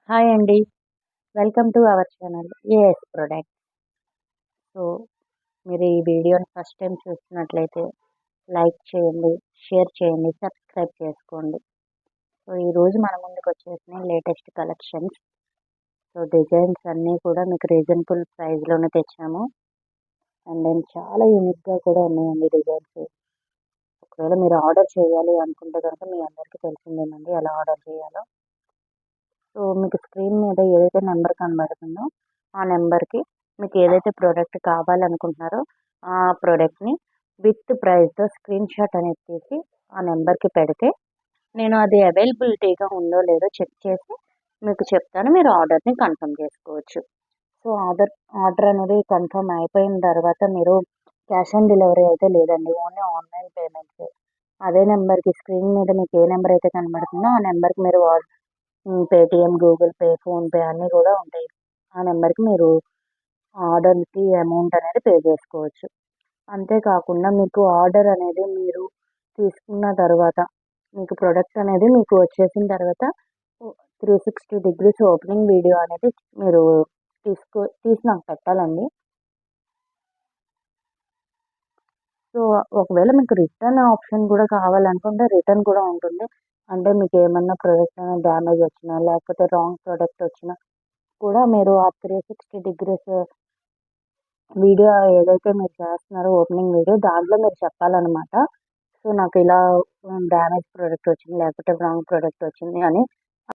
Hi అండి. Welcome to our channel AS product. So, మీరు ఈ వీడియోని ఫస్ట్ టైం చూస్తున్నట్లయితే లైక్ చేయండి, షేర్ చేయండి, సబ్స్క్రైబ్ చేసుకోండి. సో, ఈరోజు మన ముందుకొచ్చేసినయి లేటెస్ట్ కలెక్షన్స్. సో, డిజైన్స్ అన్నీ కూడా మీకు రీజనబుల్ ప్రైస్‌లోనే తెచ్చాము. అండ్ దెన్ చాలా యూనిక్‌గా కూడా ఉన్నాయండి డిజైన్స్. ఒకవేళ మీరు ఆర్డర్ చేయాలి అనుకుంటే గనుక మీ అందరికీ తెలిసిందేనండి ఎలా ఆర్డర్ చేయాలో. సో, మీకు స్క్రీన్ మీద ఏదైతే నెంబర్ కనబడుతుందో, ఆ నెంబర్‌కి మీకు ఏదైతే ప్రోడక్ట్ కావాలనుకుంటున్నారో, ఆ ప్రోడక్ట్‌ని విత్ ప్రైస్‌తో స్క్రీన్‌షాట్ అనేది తీసి ఆ నెంబర్‌కి పెడితే, నేను అది అవైలబిలిటీగా ఉందో లేదో చెక్ చేసి మీకు చెప్తాను. మీరు ఆర్డర్‌ని కన్ఫర్మ్ చేసుకోవచ్చు. సో, ఆర్డర్ అనేది కన్ఫర్మ్ అయిపోయిన తర్వాత మీరు క్యాష్ ఆన్ డెలివరీ అయితే లేదండి. ఓన్లీ ఆన్‌లైన్ పేమెంట్సే. అదే నెంబర్‌కి స్క్రీన్ మీద మీకు ఏ నెంబర్ అయితే కనబడుతుందో, ఆ నెంబర్‌కి మీరు పేటీఎం, గూగుల్ పే, ఫోన్‌పే అన్నీ కూడా ఉంటాయి. ఆ నెంబర్‌కి మీరు ఆర్డర్‌కి అమౌంట్ అనేది పే చేసుకోవచ్చు. అంతేకాకుండా మీకు ఆర్డర్ అనేది మీరు తీసుకున్న తర్వాత, మీకు ప్రొడక్ట్ అనేది మీకు వచ్చేసిన తర్వాత 360 డిగ్రీస్ ఓపెనింగ్ వీడియో అనేది మీరు తీసి నాకు పెట్టాలండి. సో, ఒకవేళ మీకు రిటర్న్ ఆప్షన్ కూడా కావాలనుకుంటే రిటర్న్ కూడా ఉంటుంది. అంటే మీకేమన్నా ప్రొడక్ట్ అనేది డ్యామేజ్ వచ్చినా, లేకపోతే రాంగ్ ప్రొడక్ట్ వచ్చినా కూడా మీరు ఆ 360 డిగ్రీస్ వీడియో ఏదైతే మీరు చేస్తున్నారో ఓపెనింగ్ వీడియో దాంట్లో మీరు చెప్పాలనమాట. సో, నాకు ఇలా డ్యామేజ్ ప్రొడక్ట్ వచ్చింది, లేకపోతే రాంగ్ ప్రొడక్ట్ వచ్చింది అని